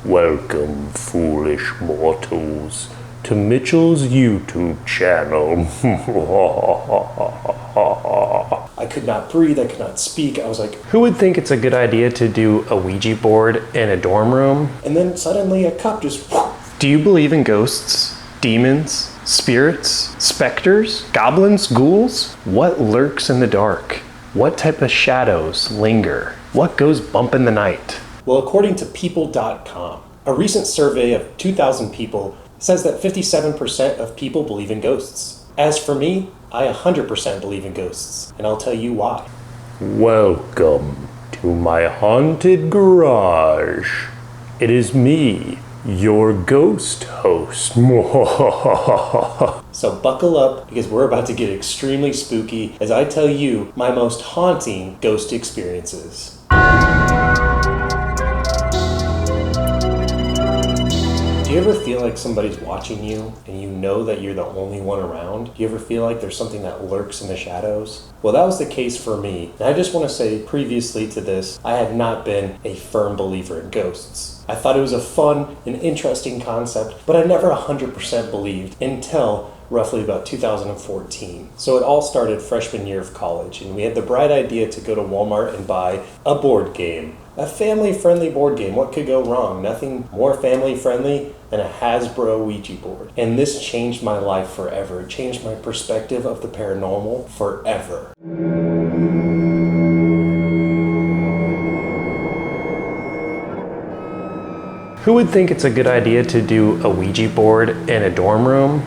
Welcome, foolish mortals, to Mitchell's YouTube channel. I could not breathe, I could not speak. I was like, Who would think it's a good idea to do a Ouija board in a dorm room? and then suddenly a cup just, Do you believe in ghosts, demons, spirits, specters, goblins, ghouls? What lurks in the dark? What type of shadows linger? What goes bump in the night? well, according to people.com, a recent survey of 2,000 people says that 57% of people believe in ghosts. As for me, I 100% believe in ghosts, and I'll tell you why. Welcome to my haunted garage. It is me, your ghost host. So buckle up, because we're about to get extremely spooky as I tell you my most haunting ghost experiences. Do you ever feel like somebody's watching you and you know that you're the only one around? Do you ever feel like there's something that lurks in the shadows? Well, that was the case for me. And I just want to say previously to this, I had not been a firm believer in ghosts. I thought it was a fun and interesting concept, but I never 100% believed until roughly about 2014. So it all started freshman year of college, and we had the bright idea to go to Walmart and buy a board game. A family-friendly board game. What could go wrong? Nothing more family-friendly than a Hasbro Ouija board. And this changed my life forever. It changed my perspective of the paranormal forever. Who would think it's a good idea to do a Ouija board in a dorm room?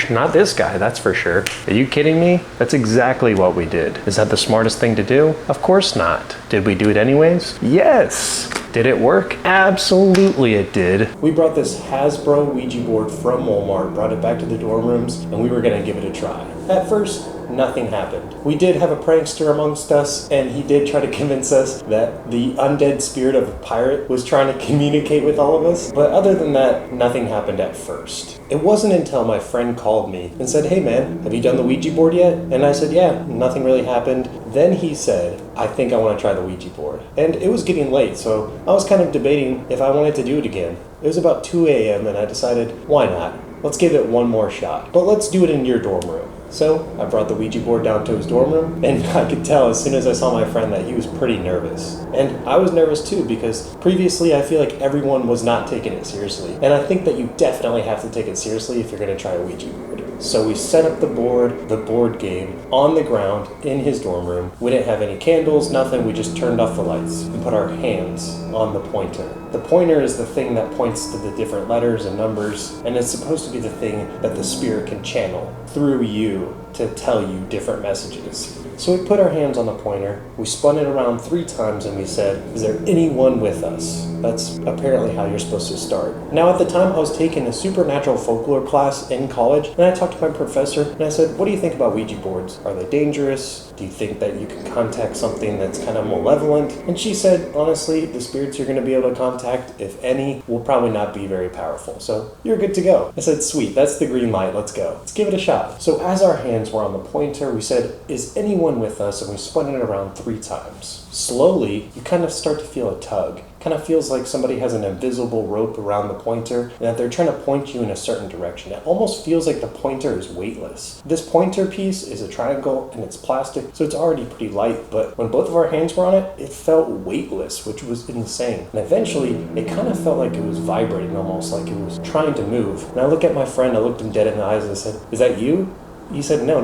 Not this guy, that's for sure. Are you kidding me? That's exactly what we did. Is that the smartest thing to do? Of course not. Did we do it anyways? Yes. Did it work? Absolutely it did. We brought this Hasbro Ouija board from Walmart, brought it back to the dorm rooms, and we were gonna give it a try. At first, nothing happened. We did have a prankster amongst us, and he did try to convince us that the undead spirit of a pirate was trying to communicate with all of us. But other than that, nothing happened at first. It wasn't until my friend called me and said, "Hey man, have you done the Ouija board yet?" And I said, "Yeah, nothing really happened." Then he said, "I think I want to try the Ouija board." And it was getting late, so I was kind of debating if I wanted to do it again. It was about 2 a.m. and I decided, why not? Let's give it one more shot. But let's do it in your dorm room. So I brought the Ouija board down to his dorm room, and I could tell as soon as I saw my friend that he was pretty nervous. And I was nervous too, because previously I feel like everyone was not taking it seriously. And I think that you definitely have to take it seriously if you're going to try a Ouija board. So we set up the board game, on the ground in his dorm room. We didn't have any candles, nothing. We just turned off the lights and put our hands on the pointer. The pointer is the thing that points to the different letters and numbers, and it's supposed to be the thing that the spirit can channel through you to tell you different messages. So we put our hands on the pointer, we spun it around 3 times, and we said, "Is there anyone with us?" That's apparently how you're supposed to start. Now at the time I was taking a supernatural folklore class in college, and I talked to my professor, and I said, "What do you think about Ouija boards? Are they dangerous? Do you think that you can contact something that's kind of malevolent?" And she said, honestly, the spirits you're going to be able to contact, if any, will probably not be very powerful. So you're good to go. I said, "Sweet, that's the green light, let's go. Let's give it a shot." So as our hands were on the pointer, we said, "Is anyone with us?" And we spun it around 3 times. Slowly, you kind of start to feel a tug. Kind of feels like somebody has an invisible rope around the pointer and that they're trying to point you in a certain direction. It almost feels like the pointer is weightless. This pointer piece is a triangle and it's plastic, so it's already pretty light, but when both of our hands were on it, it felt weightless, which was insane. And eventually, it kind of felt like it was vibrating, almost like it was trying to move. And I look at my friend, I looked him dead in the eyes and I said, "Is that you?" He said, no,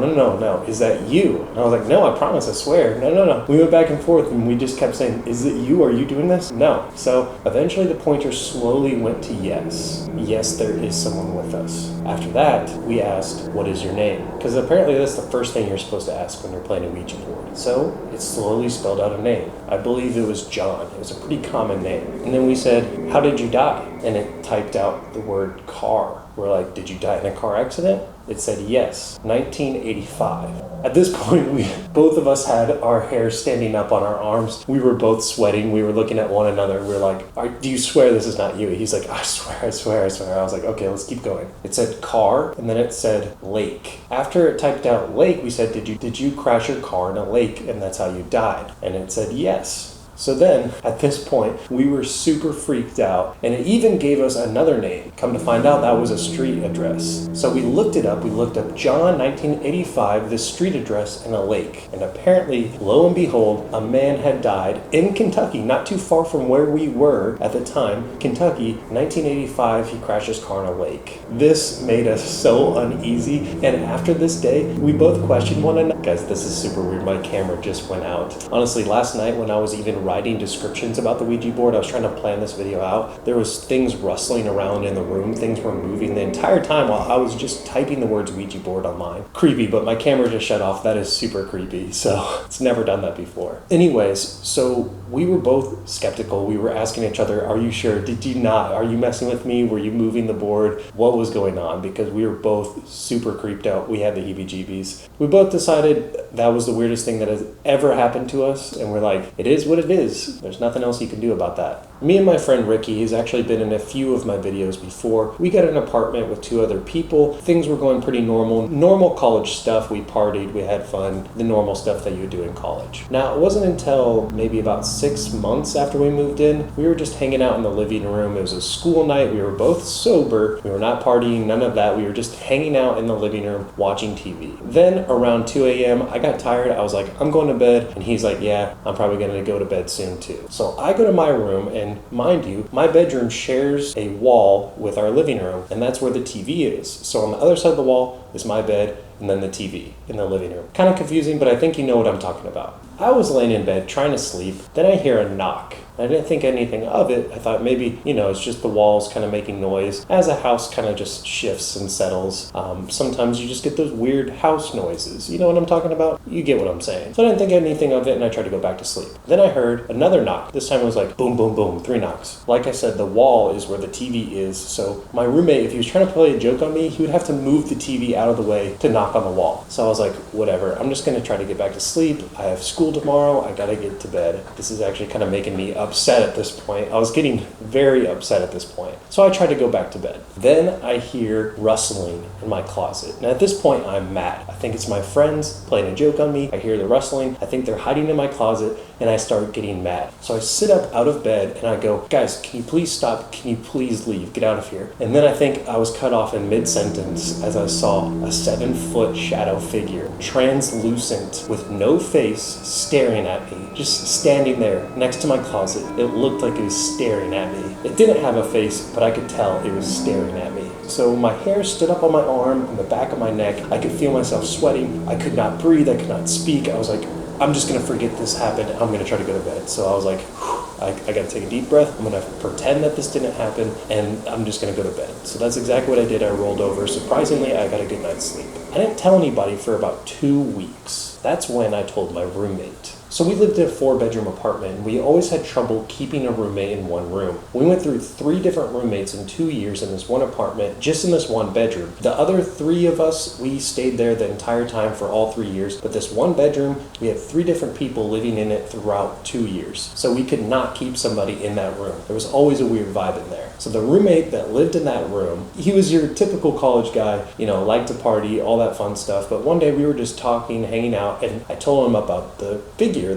is that you? And I was like, "No, I promise, I swear. No. We went back and forth and we just kept saying, "Is it you? Are you doing this?" No. So eventually the pointer slowly went to yes. Yes, there is someone with us. After that, we asked, "What is your name?" Because apparently that's the first thing you're supposed to ask when you're playing a Ouija board. So it slowly spelled out a name. I believe it was John. It was a pretty common name. And then we said, "How did you die?" And it typed out the word car. We're like, "Did you die in a car accident?" It said yes, 1985. At this point, both of us had our hair standing up on our arms. We were both sweating. We were looking at one another. We were like, "Do you swear this is not you?" He's like, I swear. I was like, "Okay, let's keep going." It said car, and then it said lake. After it typed out lake, we said, did you crash your car in a lake, and that's how you died?" And it said yes. So then, at this point, we were super freaked out, and it even gave us another name. Come to find out, that was a street address. So we looked it up. We looked up John 1985, this street address in a lake. And apparently, lo and behold, a man had died in Kentucky, not too far from where we were at the time. Kentucky, 1985, he crashed his car in a lake. This made us so uneasy, and after this day, we both questioned one another. Guys, this is super weird. My camera just went out. Honestly, last night when I was even writing descriptions about the Ouija board, I was trying to plan this video out. There was things rustling around in the room. Things were moving the entire time while I was just typing the words Ouija board online. Creepy, but my camera just shut off. That is super creepy. So it's never done that before. Anyways, so we were both skeptical. We were asking each other, are you sure? Did you not? Are you messing with me? Were you moving the board? What was going on? Because we were both super creeped out. We had the heebie-jeebies. We both decided that was the weirdest thing that has ever happened to us. And we're like, it is what it is. There's nothing else you can do about that. Me and my friend Ricky, he's actually been in a few of my videos before. We got an apartment with 2 other people. Things were going pretty normal. Normal college stuff. We partied, we had fun. The normal stuff that you would do in college. Now, it wasn't until maybe about 6 months after we moved in, we were just hanging out in the living room. It was a school night. We were both sober. We were not partying, none of that. We were just hanging out in the living room watching TV. Then around 2 a.m., I got tired. I was like, I'm going to bed. And he's like, yeah, I'm probably going to go to bed soon too. So I go to my room, and mind you, my bedroom shares a wall with our living room, and that's where the TV is. So on the other side of the wall is my bed, and then the TV in the living room. Kind of confusing, but I think you know what I'm talking about. I was laying in bed trying to sleep. Then I hear a knock. I didn't think anything of it. I thought maybe, it's just the walls kind of making noise. As a house kind of just shifts and settles, sometimes you just get those weird house noises. You know what I'm talking about? You get what I'm saying. So I didn't think anything of it, and I tried to go back to sleep. Then I heard another knock. This time it was like boom, boom, boom, 3 knocks. Like I said, the wall is where the TV is. So my roommate, if he was trying to play a joke on me, he would have to move the TV out of the way to knock on the wall. So I was like, whatever. I'm just going to try to get back to sleep. I have school tomorrow. I got to get to bed. This is actually kind of making me upset at this point. I was getting very upset at this point. So I tried to go back to bed. Then I hear rustling in my closet. And at this point, I'm mad. I think it's my friends playing a joke on me. I hear the rustling. I think they're hiding in my closet, and I start getting mad. So I sit up out of bed and I go, guys, can you please stop? Can you please leave? Get out of here. And then I think I was cut off in mid-sentence as I saw a 7-foot shadow figure, translucent, with no face, staring at me, just standing there next to my closet. It looked like it was staring at me. It didn't have a face, but I could tell it was staring at me. So my hair stood up on my arm and the back of my neck. I could feel myself sweating. I could not breathe. I could not speak. I was like, I'm just going to forget this happened. I'm going to try to go to bed. So I was like, I got to take a deep breath. I'm going to pretend that this didn't happen, and I'm just going to go to bed. So that's exactly what I did. I rolled over. Surprisingly, I got a good night's sleep. I didn't tell anybody for about 2 weeks. That's when I told my roommate. So we lived in a 4-bedroom apartment, and we always had trouble keeping a roommate in one room. We went through 3 different roommates in 2 years in this one apartment, just in this one bedroom. The other 3 of us, we stayed there the entire time for all 3 years, but this one bedroom, we had 3 different people living in it throughout 2 years. So we could not keep somebody in that room. There was always a weird vibe in there. So the roommate that lived in that room, he was your typical college guy, liked to party, all that fun stuff. But one day we were just talking, hanging out, and I told him about the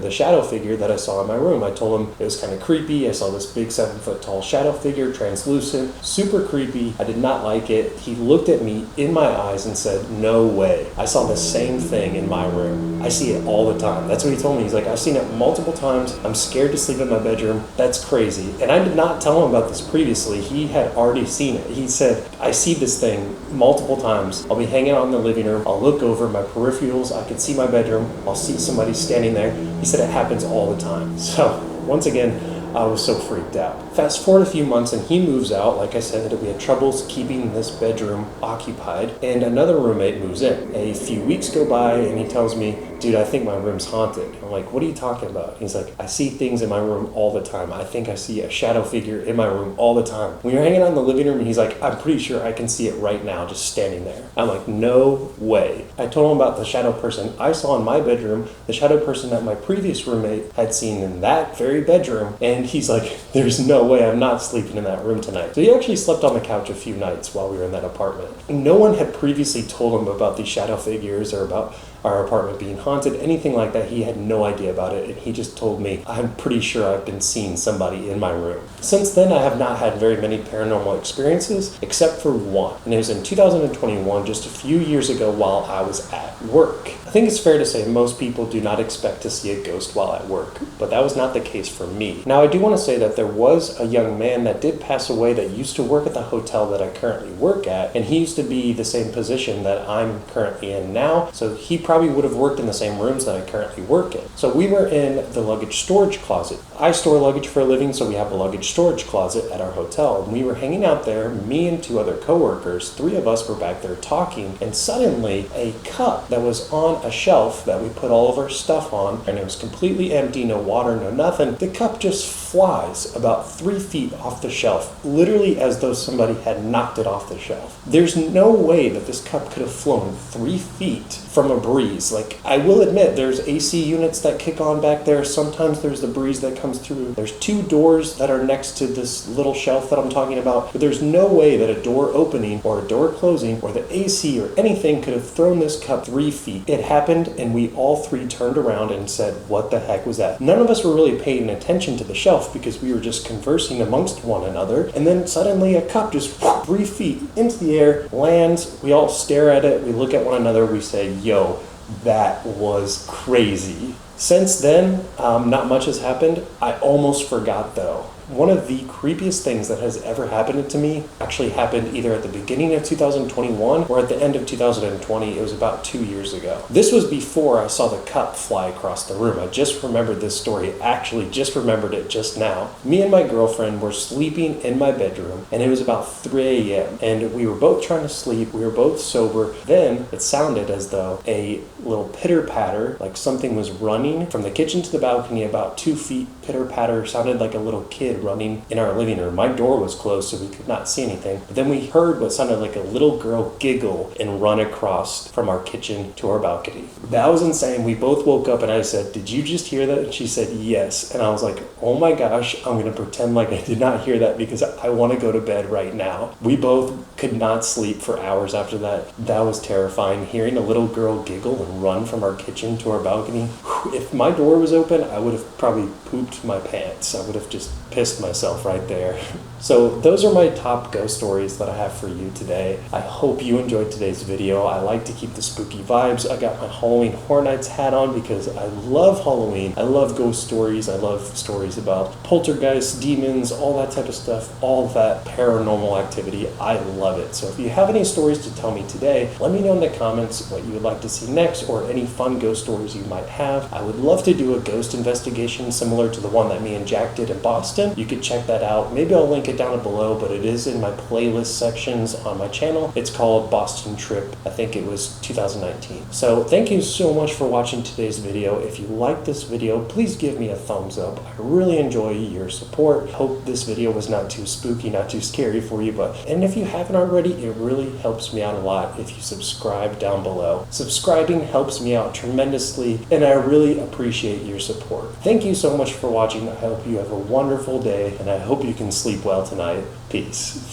shadow figure that I saw in my room. I told him it was kind of creepy. I saw this big 7-foot tall shadow figure, translucent, super creepy. I did not like it. He looked at me in my eyes and said, no way. I saw the same thing in my room. I see it all the time. That's what he told me. He's like, I've seen it multiple times. I'm scared to sleep in my bedroom. That's crazy. And I did not tell him about this previously. He had already seen it. He said, I see this thing multiple times. I'll be hanging out in the living room. I'll look over my peripherals. I can see my bedroom. I'll see somebody standing there. He said it happens all the time. So once again, I was so freaked out. Fast forward a few months and he moves out. Like I said, we had troubles keeping this bedroom occupied, and another roommate moves in. A few weeks go by and he tells me, dude, I think my room's haunted. I'm like, what are you talking about? He's like, I see things in my room all the time. I think I see a shadow figure in my room all the time. We were hanging out in the living room and he's like, I'm pretty sure I can see it right now, just standing there. I'm like, no way. I told him about the shadow person I saw in my bedroom, the shadow person that my previous roommate had seen in that very bedroom, and he's like, there's no way I'm not sleeping in that room tonight. So he actually slept on the couch a few nights while we were in that apartment. No one had previously told him about these shadow figures or about our apartment being haunted, anything like that. He had no idea about it, and he just told me, I'm pretty sure I've been seeing somebody in my room. Since then, I have not had very many paranormal experiences, except for one, and it was in 2021, just a few years ago while I was at work. I think it's fair to say most people do not expect to see a ghost while at work, but that was not the case for me. Now, I do want to say that there was a young man that did pass away that used to work at the hotel that I currently work at, and he used to be the same position that I'm currently in now, so he probably would have worked in the same rooms that I currently work in. So we were in the luggage storage closet. I store luggage for a living, so we have a luggage storage closet at our hotel, and we were hanging out there, me and two other coworkers. Three of us were back there talking, and suddenly a cup that was on a shelf that we put all of our stuff on, and it was completely empty, no water, no nothing. The cup just flies about 3 feet off the shelf, literally as though somebody had knocked it off the shelf. There's no way that this cup could have flown 3 feet from a breeze. Like, I will admit, there's AC units that kick on back there. Sometimes there's the breeze that comes through. There's two doors that are next to this little shelf that I'm talking about, but there's no way that a door opening or a door closing or the AC or anything could have thrown this cup 3 feet. It happened, and we all three turned around and said, what the heck was that? None of us were really paying attention to the shelf because we were just conversing amongst one another, and then suddenly a cup just 3 feet into the air, lands. We all stare at it, we look at one another, we say, yo, that was crazy. Since then, not much has happened. I almost forgot though. One of the creepiest things that has ever happened to me actually happened either at the beginning of 2021 or at the end of 2020. It was about 2 years ago. This was before I saw the cup fly across the room. I just remembered this story, actually just remembered it just now. Me and my girlfriend were sleeping in my bedroom, and it was about 3 a.m. and we were both trying to sleep. We were both sober. Then it sounded as though a little pitter patter, like something was running from the kitchen to the balcony about 2 feet. Pitter patter sounded like a little kid running in our living room. My door was closed, so we could not see anything. But then we heard what sounded like a little girl giggle and run across from our kitchen to our balcony. That was insane. We both woke up, and I said, did you just hear that? And she said, yes. And I was like, oh my gosh, I'm going to pretend like I did not hear that because I want to go to bed right now. We both could not sleep for hours after that. That was terrifying. Hearing a little girl giggle and run from our kitchen to our balcony. If my door was open, I would have probably pooped my pants. I would have just pissed myself right there. So those are my top ghost stories that I have for you today. I hope you enjoyed today's video. I like to keep the spooky vibes. I got my Halloween Horror Nights hat on because I love Halloween. I love ghost stories. I love stories about poltergeists, demons, all that type of stuff, all that paranormal activity. I love it. So if you have any stories to tell me today, let me know in the comments what you would like to see next or any fun ghost stories you might have. I would love to do a ghost investigation similar to the one that me and Jack did in Boston. You could check that out. Maybe I'll link it down below, but it is in my playlist sections on my channel. It's called Boston Trip. I think it was 2019. So thank you so much for watching today's video. If you like this video, please give me a thumbs up. I really enjoy your support. Hope this video was not too spooky, not too scary for you, and if you haven't already, it really helps me out a lot if you subscribe down below. Subscribing helps me out tremendously, and I really appreciate your support. Thank you so much for watching. I hope you have a wonderful day, and I hope you can sleep well tonight. Peace.